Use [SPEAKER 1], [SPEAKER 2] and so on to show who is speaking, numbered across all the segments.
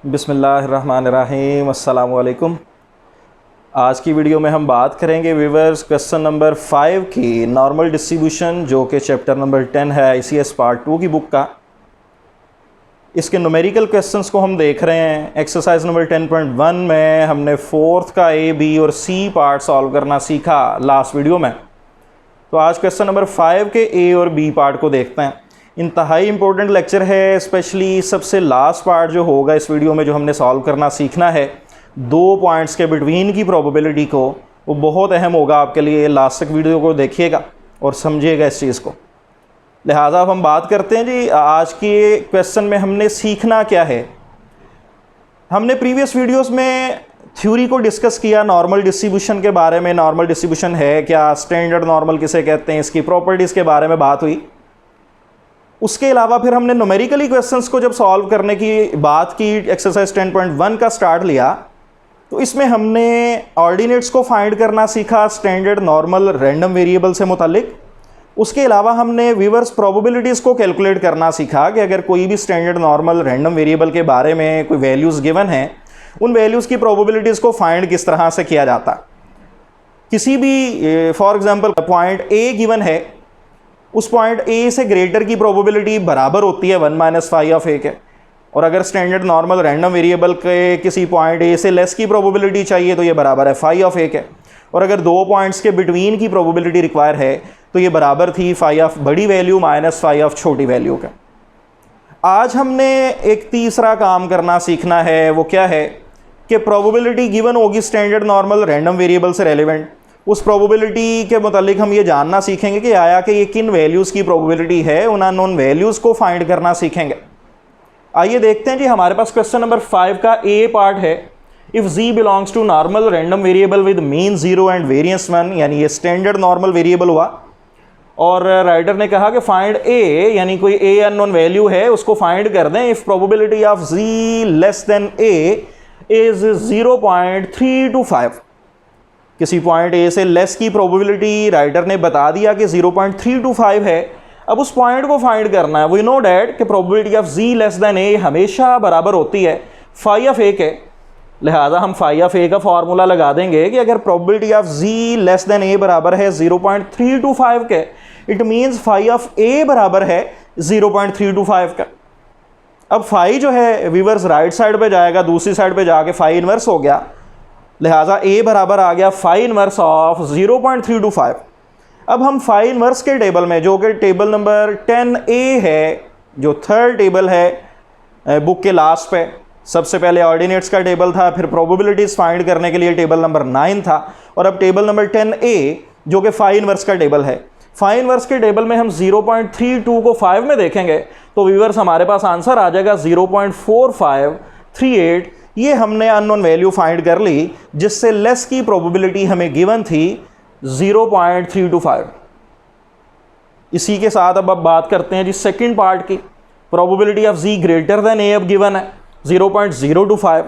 [SPEAKER 1] बिस्मिल्लाहिर्रहमानिर्रहीम, अस्सलामु अलैकुम। आज की वीडियो में हम बात करेंगे व्यूअर्स क्वेश्चन नंबर 5 की नॉर्मल डिस्ट्रीब्यूशन, जो कि चैप्टर नंबर 10 है ICS पार्ट 2 की बुक का। इसके न्यूमेरिकल क्वेश्चंस को हम देख रहे हैं। एक्सरसाइज नंबर 10.1 में हमने फोर्थ का A, B और C पार्ट सॉल्व करना सीखा लास्ट वीडियो में। तो आज क्वेश्चन नंबर 5 के A और B पार्ट को देखते हैं। इंतहाई इंपॉर्टेंट लेक्चर है, स्पेशली सबसे लास्ट पार्ट जो होगा इस वीडियो में, जो हमने सॉल्व करना सीखना है दो पॉइंट्स के बिटवीन की प्रोबेबिलिटी को, वो बहुत अहम होगा आपके लिए। लास्ट तक वीडियो को देखिएगा और समझिएगा इस चीज़ को। लिहाजा अब हम बात करते हैं जी, आज के क्वेश्चन में हमने सीखना क्या है। हमने प्रीवियस वीडियोस में थ्योरी को डिस्कस किया नॉर्मल डिस्ट्रीब्यूशन के बारे में। नॉर्मल डिस्ट्रीब्यूशन है क्या, स्टैंडर्ड नॉर्मल किसे कहते हैं, इसकी प्रॉपर्टीज़ के बारे में बात हुई। उसके अलावा फिर हमने न्यूमेरिकली क्वेश्चंस को जब सॉल्व करने की बात की, एक्सरसाइज 10.1 का स्टार्ट लिया, तो इसमें हमने ऑर्डिनेट्स को फाइंड करना सीखा स्टैंडर्ड नॉर्मल रैंडम वेरिएबल से मुतालिक। उसके अलावा हमने व्यूअर्स प्रोबेबिलिटीज़ को कैलकुलेट करना सीखा कि अगर कोई भी स्टैंडर्ड नॉर्मल रैंडम वेरिएबल के बारे में कोई वैल्यूज़ गिवन हैं, उन वैल्यूज़ की प्रोबेबिलिटीज़ को फाइंड किस तरह से किया जाता। किसी भी for example point A given है, उस पॉइंट A से ग्रेटर की प्रोबेबिलिटी बराबर होती है 1 - phi ऑफ A के। और अगर स्टैंडर्ड नॉर्मल रैंडम वेरिएबल के किसी पॉइंट A से लेस की प्रोबेबिलिटी चाहिए तो ये बराबर है phi ऑफ A के। और अगर दो पॉइंट्स के बिटवीन की प्रोबेबिलिटी रिक्वायर है तो ये बराबर थी phi ऑफ बड़ी वैल्यू माइनस phi ऑफ छोटी वैल्यू के। आज हमने एक तीसरा काम करना सीखना है। वो क्या है कि प्रोबेबिलिटी गिवन होगी स्टैंडर्ड नॉर्मल रैंडम वेरिएबल से रेलिवेंट। उस प्रोबेबिलिटी के मुतालिक हम ये जानना सीखेंगे कि आया कि ये किन वैल्यूज़ की प्रोबेबिलिटी है, उन अननोन वैल्यूज़ को फाइंड करना सीखेंगे। आइए देखते हैं जी, हमारे पास क्वेश्चन नंबर 5 का A पार्ट है। If Z belongs to normal random variable with mean 0 and variance 1, यानी ये स्टैंडर्ड नॉर्मल वेरिएबल हुआ। और राइटर ने कहा कि फाइंड A, यानी कोई A अननोन वैल्यू है, उसको फाइंड कर दें। If probability of Z less than A is 0.325। किसी पॉइंट A से लेस की प्रोबेबिलिटी राइटर ने बता दिया कि 0.325 है। अब उस पॉइंट को फाइंड करना है। वी नो डैट कि probability of Z less than A हमेशा बराबर होती है phi ऑफ A के। लिहाजा हम phi ऑफ A का फॉर्मूला लगा देंगे कि अगर probability of Z less than A बराबर है 0.325 के, it means phi of A बराबर है 0.325 का। अब phi जो है व्यूअर्स राइट साइड पे जाएगा, दूसरी साइड पे जाके phi इनवर्स हो गया। लिहाजा A बराबर आ गया phi इनवर्स ऑफ 0.325। अब हम phi इनवर्स के टेबल में, जो कि टेबल नंबर 10A है, जो थर्ड टेबल है बुक के लास्ट पे, सबसे पहले ऑर्डिनेट्स का टेबल था, फिर प्रोबेबिलिटीज़ फाइंड करने के लिए टेबल नंबर 9 था, और अब टेबल नंबर 10A जो कि phi इनवर्स का टेबल है। phi इनवर्स के टेबल में हम 0.32 को 5 में देखेंगे तो व्यूअर्स हमारे पास आंसर आ जाएगा 0.4538। ये हमने अननोन वैल्यू फाइंड कर ली, जिससे लेस की प्रोबेबिलिटी हमें गिवन थी 0.325। इसी के साथ अब बात करते हैं जी सेकंड पार्ट की। Probability of Z greater than A अब गिवन है 0.025।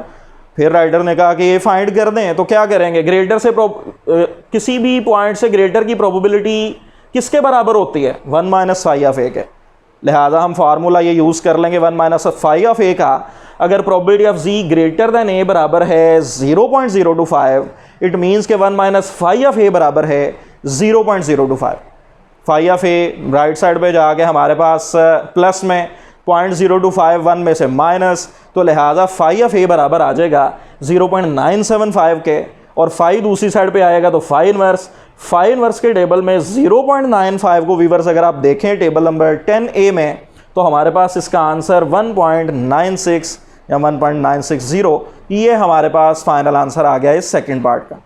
[SPEAKER 1] फिर राइटर ने कहा कि ये फाइंड कर दें, तो क्या करेंगे, ग्रेटर से किसी भी पॉइंट से ग्रेटर की प्रोबेबिलिटी किसके बराबर होती है 1 - phi ऑफ A के। लिहाजा हम फार्मूला ये यूज़ कर लेंगे 1 - phi ऑफ A का। अगर probability of Z greater than A बराबर है 0.025, इट मीन्स के 1 - phi ऑफ A बराबर है 0.025। phi of A right side पे जाके हमारे पास प्लस में 0.025, 1 में से माइनस, तो लिहाजा phi ऑफ A बराबर आ जाएगा 0.975 के। और phi दूसरी साइड पे आएगा तो phi इनवर्स। phi इनवर्स के टेबल में 0.95 को व्यूअर्स अगर आप देखें टेबल नंबर 10A में, तो हमारे पास इसका आंसर 1.96 या 1.960, ये हमारे पास फाइनल आंसर आ गया इस सेकंड पार्ट का।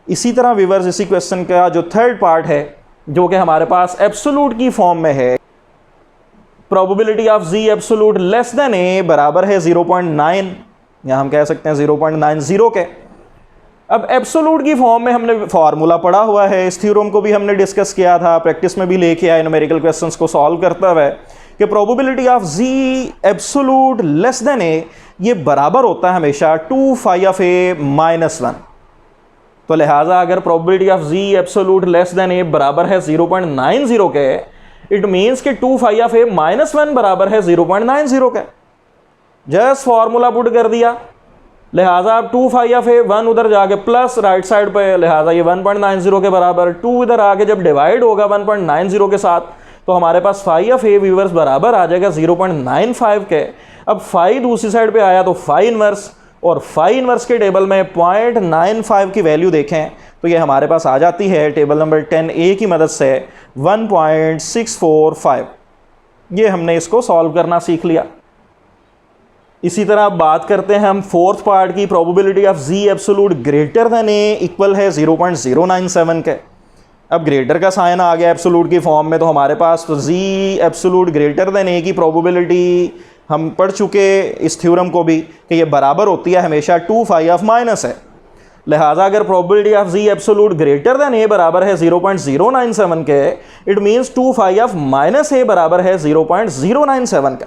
[SPEAKER 1] इसी तरह व्यूअर्स इसी क्वेश्चन का जो थर्ड पार्ट है, जो कि हमारे पास एब्सोल्यूट की फॉर्म में है, probability of Z absolute less than A बराबर है 0.9, या हम कह सकते हैं 0.90 के। अब एब्सोल्यूट की फॉर्म में हमने फार्मूला पढ़ा हुआ है, इस थ्योरम को भी हमने डिस्कस किया था, प्रैक्टिस में भी लेके आए न्यूमेरिकल क्वेश्चंस को सॉल्व करते हुए, कि probability of Z absolute less than A ये बराबर होता है हमेशा 2 phi ऑफ A - 1। तो लिहाजा अगर probability of Z absolute less than A बराबर है 0.90 के, इट मीन्स कि 2 phi ऑफ A - 1 बराबर है 0.90 के। जस्ट फार्मूला पुट कर दिया, लिहाजा अब 2 फाई ऑफ ए 1 उधर जाके प्लस राइट साइड पे, लिहाजा ये 1.90 के बराबर, 2 इधर आके जब डिवाइड होगा 1.90 के साथ तो हमारे पास फाई ऑफ ए व्यूअर्स बराबर आ जाएगा 0.95 के। अब फाई दूसरी साइड पे आया तो फाई इनवर्स, और फाई इनवर्स के टेबल में 0.95 की वैल्यू देखें तो ये हमारे पास आ जाती है टेबल नंबर 10A की मदद से 1.645। ये हमने इसको सॉल्व करना सीख लिया। इसी तरह अब बात करते हैं हम फोर्थ पार्ट की, probability of z absolute greater than a equal है 0.097 के। अब ग्रेटर का साइन आ गया एब्सोल्यूट की फॉर्म में, तो हमारे पास तो z absolute greater than a की प्रोबेबिलिटी हम पढ़ चुके इस थ्योरम को भी कि ये बराबर होती है हमेशा 2 फाई ऑफ माइनस है। लिहाजा अगर probability of z absolute greater than a बराबर है 0.097 के, it means 2 phi of minus a बराबर है 0.097 का।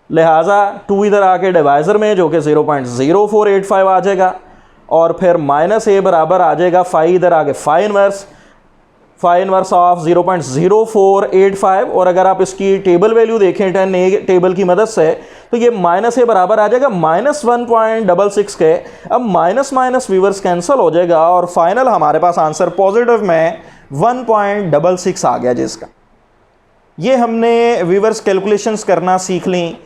[SPEAKER 1] लिहाजा 2 इधर आके डिवाइजर में जो कि 0.0485 आ जाएगा, और फिर माइनस a बराबर आ जाएगा फाई इधर आके फाई इनवर्स ऑफ 0.0485। और अगर आप इसकी टेबल वैल्यू देखें 10A टेबल की मदद से तो ये माइनस a बराबर आ जाएगा -1.66 के। अब माइनस माइनस व्यूअर्स कैंसिल हो जाएगा और फाइनल हमारे पास आंसर पॉजिटिव में 1.66 आ गया जिसका। ये हमने व्यूअर्स कैलकुलेशंस करना सीख ली।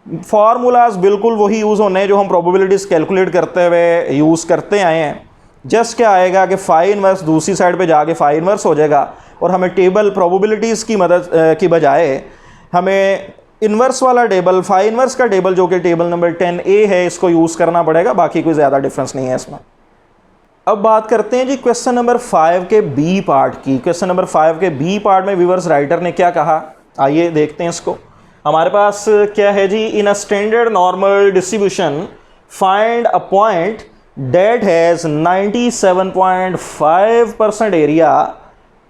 [SPEAKER 1] फार्मूलाज बिल्कुल वही यूज़ होने हैं जो हम प्रोबेबिलिटीज़ कैलकुलेट करते हुए यूज़ करते आए हैं। जस्ट क्या आएगा कि फाई इनवर्स दूसरी साइड पे जाके फाई इनवर्स हो जाएगा, और हमें टेबल प्रोबेबिलिटीज़ की मदद की बजाय हमें इनवर्स वाला टेबल, फाई इनवर्स का टेबल जो कि टेबल नंबर 10A है, इसको यूज़ करना पड़ेगा। बाकी कोई ज़्यादा डिफरेंस नहीं है इसमें। अब बात करते हैं जी क्वेश्चन नंबर 5 के बी पार्ट की। क्वेश्चन नंबर 5 के बी पार्ट में व्यूअर्स राइटर ने क्या कहा, आइए देखते हैं इसको। हमारे पास क्या है जी, in a standard normal distribution find a point that has 97.5% area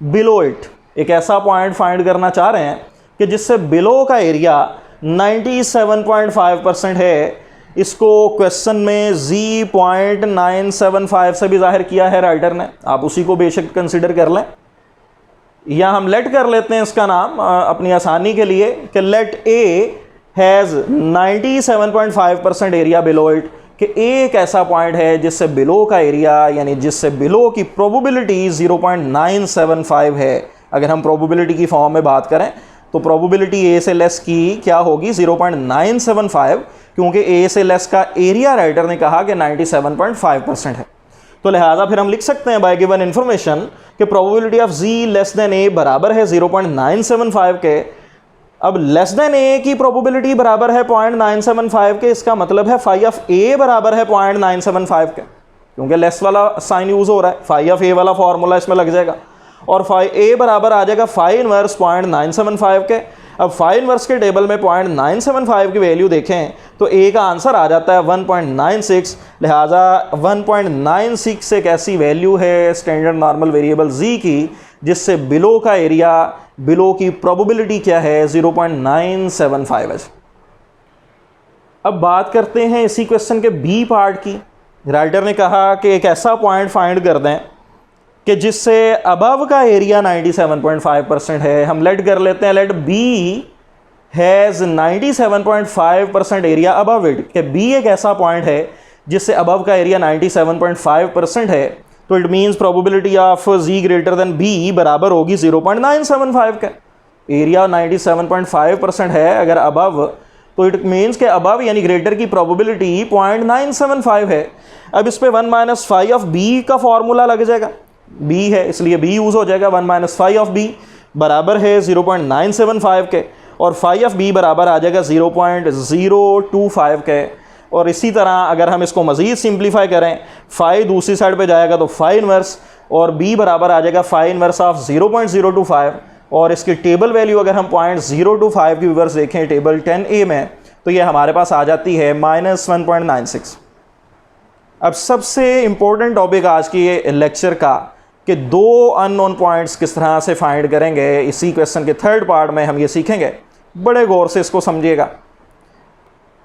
[SPEAKER 1] below it. एक ऐसा पॉइंट फाइंड करना चाह रहे हैं कि जिससे बिलो का एरिया 97.5% है। इसको क्वेश्चन में z.975 से भी जाहिर किया है राइटर ने, आप उसी को बेशक कंसिडर कर लें, या हम लेट कर लेते हैं इसका नाम अपनी आसानी के लिए कि let a has 97.5% area below it, कि a एक ऐसा पॉइंट है जिससे बिलो का एरिया यानी जिससे बिलो की प्रोबेबिलिटी 0.975 है। अगर हम प्रोबेबिलिटी की फॉर्म में बात करें तो प्रोबेबिलिटी a से लेस की क्या होगी 0.975, क्योंकि a से लेस का एरिया राइटर ने कहा कि 97.5% है। तो लिहाजा फिर हम लिख सकते हैं बाय गिवन इन्फॉर्मेशन कि probability of z less than a बराबर है 0.975 के। अब लेस देन a की प्रोबेबिलिटी बराबर है 0.975 के, इसका मतलब है फाई ऑफ a बराबर है 0.975 के, क्योंकि लेस वाला साइन यूज हो रहा है, फाई ऑफ a वाला फॉर्मूला इसमें लग जाएगा, और फाई a बराबर आ जाएगा फाई इनवर्स 0.975 के। अब फाई इनवर्स के टेबल में 0.975 की वैल्यू देखें तो a का आंसर आ जाता है 1.96। लिहाजा 1.96 एक ऐसी वैल्यू है स्टैंडर्ड नॉर्मल वेरिएबल z की जिससे बिलो का एरिया, बिलो की प्रोबेबिलिटी क्या है 0.975 है। अब बात करते हैं इसी क्वेश्चन के बी पार्ट की। राइटर ने कहा कि एक ऐसा पॉइंट फाइंड कर दें कि जिससे अबव का एरिया 97.5% है। हम लेट कर लेते हैं, let B has 97.5% area above it, कि बी एक ऐसा पॉइंट है जिससे अबव का एरिया 97.5% है। तो it means probability of z greater than b बराबर होगी 0.975 का। एरिया 97.5% है अगर अबव, तो इट मीन्स के अबव यानी ग्रेटर की प्रोबेबिलिटी 0.975 है। अब इस पे 1 माइनस फाई ऑफ b का फॉर्मूला लग जाएगा, b है इसलिए b यूज़ हो जाएगा। 1 माइनस फाई ऑफ b बराबर है 0.975 के, और फाई ऑफ b बराबर आ जाएगा 0.025 के। और इसी तरह अगर हम इसको मज़ीद सिंप्लीफाई करें, फाई दूसरी साइड पे जाएगा तो फाई इनवर्स, और b बराबर आ जाएगा फाई इनवर्स ऑफ 0.025, और इसकी टेबल वैल्यू अगर हम 0.025 की विवर्स देखें टेबल 10A में तो ये हमारे पास आ जाती है -1.96। अब सबसे इम्पोर्टेंट टॉपिक आज की लेक्चर का कि दो अननोन पॉइंट्स किस तरह से फाइंड करेंगे, इसी क्वेश्चन के थर्ड पार्ट में हम ये सीखेंगे। बड़े गौर से इसको समझिएगा।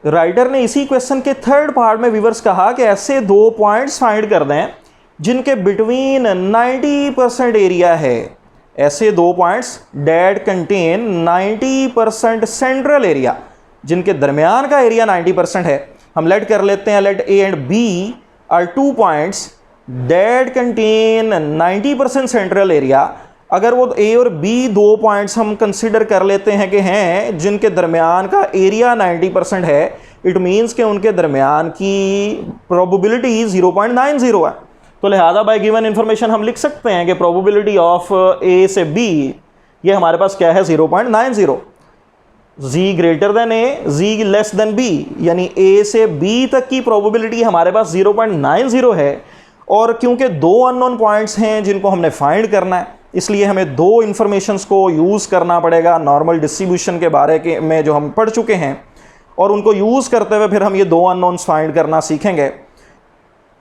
[SPEAKER 1] राइटर ने इसी क्वेश्चन के थर्ड पार्ट में व्यूअर्स कहा कि ऐसे दो पॉइंट्स फाइंड कर दें जिनके बिटवीन 90% एरिया है। ऐसे दो points that contain 90% central area, जिनके दरमियान का एरिया 90% है, हम लेट कर लेते हैं let A and B are 2 points that contain 90% central area. अगर वो ए और बी 2 पॉइंट्स हम कंसिडर कर लेते हैं कि हैं जिनके दरमियान का एरिया 90% है, इट मीन्स कि उनके दरमियान की प्रोबेबिलिटी 0.90 है। तो लिहाजा बाय गिवन इंफॉर्मेशन हम लिख सकते हैं कि प्रोबेबिलिटी ऑफ ए से बी ये हमारे पास क्या है 0.90। जी greater then A, ji less then B, यानी ए से बी तक की प्रोबेबिलिटी हमारे पास 0.90 है। और क्योंकि 2 अननोन पॉइंट्स हैं जिनको हमने फाइंड करना है, इसलिए हमें 2 इंफॉर्मेशंस को यूज़ करना पड़ेगा नॉर्मल डिस्ट्रीब्यूशन के बारे के में जो हम पढ़ चुके हैं, और उनको यूज़ करते हुए फिर हम ये 2 अननोन्स फाइंड करना सीखेंगे।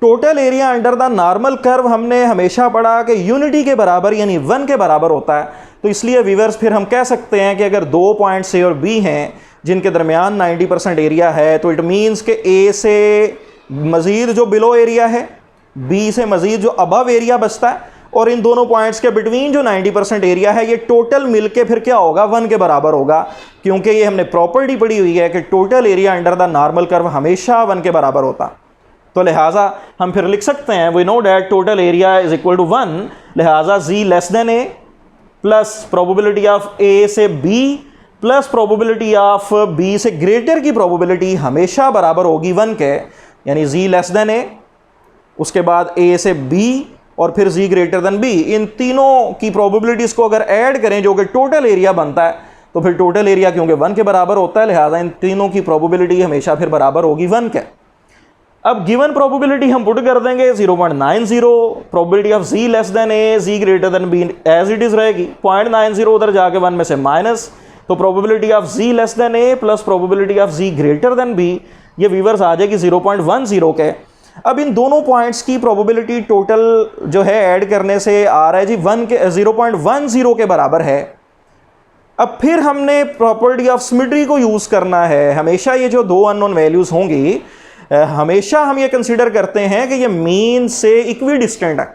[SPEAKER 1] Total area under the normal curve हमने हमेशा पढ़ा कि यूनिटी के बराबर यानी 1 के बराबर होता है। तो इसलिए व्यूअर्स फिर हम कह सकते हैं कि अगर 2 पॉइंट्स ए और बी हैं जिनके दरमियान 90% एरिया है, तो इट मीन्स कि ए से मज़ीद जो बिलो एरिया है, बी से मज़ीद जो अबव एरिया बचता है, और इन दोनों पॉइंट्स के बिटवीन जो 90% एरिया है, ये टोटल मिलके फिर क्या होगा 1 के बराबर होगा, क्योंकि ये हमने प्रॉपर्टी पढ़ी हुई है कि total area under the normal curve हमेशा 1 के बराबर होता। तो लिहाजा हम फिर लिख सकते हैं we know that total area is equal to 1, लिहाजा जी less than A plus probability of A से B plus probability of B से ग्रेटर की प्रोबेबिलिटी हमेशा बराबर होगी 1 के, यानी जी लेस देन ए, उसके बाद ए से बी और फिर जी ग्रेटर देन बी। इन तीनों की प्रोबेबिलिटीज़ को अगर ऐड करें जो कि टोटल एरिया बनता है, तो फिर टोटल एरिया क्योंकि 1 के बराबर होता है, लिहाजा इन तीनों की प्रोबेबिलिटी हमेशा फिर बराबर होगी 1 के। अब गिवन प्रोबेबिलिटी हम पुट कर देंगे 0.90, probability of Z less than A, Z greater than B as it is रहेगी, 0.90 उधर जाके 1 में से माइनस, तो probability of Z less than A plus probability of Z greater than B, ये व्यूअर्स आ जाएगी 0.10 के। अब इन दोनों पॉइंट्स की प्रोबेबिलिटी टोटल जो है ऐड करने से आ रहा है जी 0.10 के बराबर है। अब फिर हमने प्रॉपर्टी ऑफ सिमेट्री को यूज़ करना है। हमेशा ये जो 2 अननोन वैल्यूज़ होंगी, हमेशा हम ये कंसीडर करते हैं कि ये मीन से इक्वी डिस्टेंट है,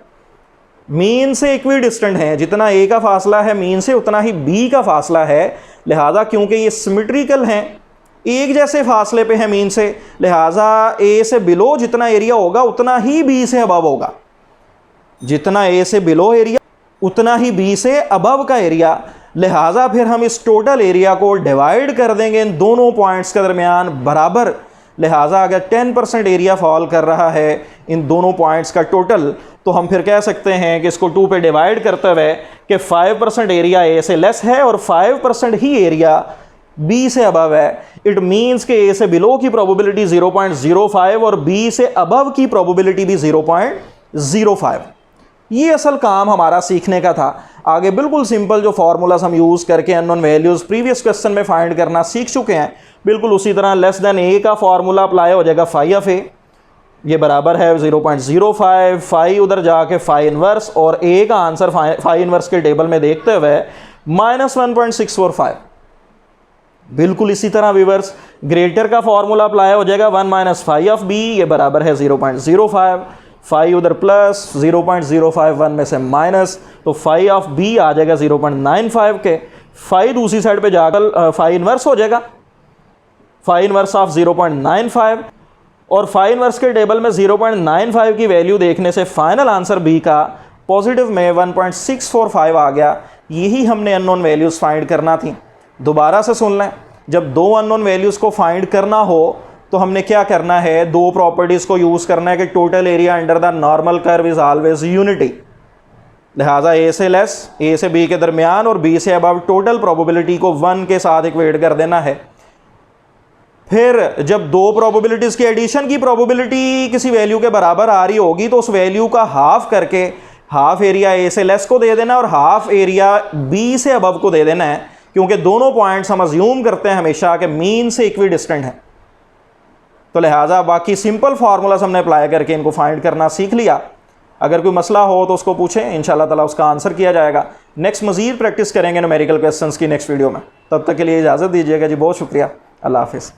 [SPEAKER 1] मीन से इक्वी डिस्टेंट है, जितना ए का फासला है मीन से उतना ही बी का फासला है। लिहाजा क्योंकि ये सिमेट्रिकल हैं, एक जैसे फासले पे है मीन से, लिहाजा ए से बिलो जितना एरिया होगा उतना ही बी से अबव होगा, जितना ए से बिलो एरिया उतना ही बी से अबव का एरिया। लिहाजा फिर हम इस टोटल एरिया को डिवाइड कर देंगे इन दोनों पॉइंट्स के दरमियान बराबर। लिहाजा अगर 10% एरिया फॉल कर रहा है इन दोनों पॉइंट्स का टोटल, तो हम फिर कह सकते हैं कि इसको 2 पे डिवाइड करते हुए कि 5% एरिया ए से लेस है और 5% ही एरिया बी से अबव है। इट मीन्स कि ए से बिलो की प्रोबेबिलिटी 0.05 और बी से अबव की प्रोबेबिलिटी भी 0.05। ये असल काम हमारा सीखने का था। आगे बिल्कुल सिंपल जो फार्मूलाज हम यूज़ करके अननोन वैल्यूज़ प्रीवियस क्वेश्चन में फाइंड करना सीख चुके हैं, बिल्कुल उसी तरह लेस देन ए का फार्मूला अप्लाई हो जाएगा फाई ऑफ ए, ये बराबर है 0.05, फाई उधर जाके फाई इनवर्स, और ए का आंसर फाई इनवर्स के टेबल में देखते हुए -1.645। बिल्कुल इसी तरह व्यूअर्स ग्रेटर का फॉर्मूला अप्लाई हो जाएगा 1 माइनस फाई ऑफ बी, ये बराबर है 0.05, फाई उधर प्लस 0.05 1 में से माइनस, तो फाई ऑफ बी आ जाएगा 0.95 के, फाई दूसरी साइड पे जाकर फाई इनवर्स हो जाएगा, फाई इनवर्स ऑफ 0.95, और फाई इनवर्स के टेबल में 0.95 की वैल्यू देखने से फाइनल आंसर बी का पॉजिटिव में 1.645 आ गया। यही हमने अननोन वैल्यूज़ फाइंड करना थी। दोबारा से सुन लें, जब 2 अननोन वैल्यूज़ को फाइंड करना हो तो हमने क्या करना है, 2 प्रॉपर्टीज़ को यूज़ करना है कि total area under the normal curve is always unity. लिहाजा ए से लेस, ए से बी के दरमियान और बी से अबव टोटल प्रोबेबिलिटी को 1 के साथ इक्वेट कर देना है। फिर जब 2 प्रोबेबिलिटीज़ की एडिशन की प्रोबेबिलिटी किसी वैल्यू के बराबर आ रही होगी, तो उस वैल्यू का हाफ करके हाफ एरिया ए से लेस को दे देना और हाफ एरिया बी से अबव को दे देना है, क्योंकि दोनों पॉइंट्स हम अज्यूम करते हैं हमेशा कि मीन से इक्वी डिस्टेंट है। तो लिहाजा बाकी सिंपल फार्मूलाज हमने अप्लाई करके इनको फाइंड करना सीख लिया। अगर कोई मसला हो तो उसको पूछें, इंशाल्लाह ताला उसका आंसर किया जाएगा। नेक्स्ट मज़ीद प्रैक्टिस करेंगे न्यूमेरिकल क्वेश्चंस की नेक्स्ट वीडियो में। तब तक के लिए इजाज़त दीजिएगा जी, बहुत शुक्रिया, अल्लाह हाफिज़।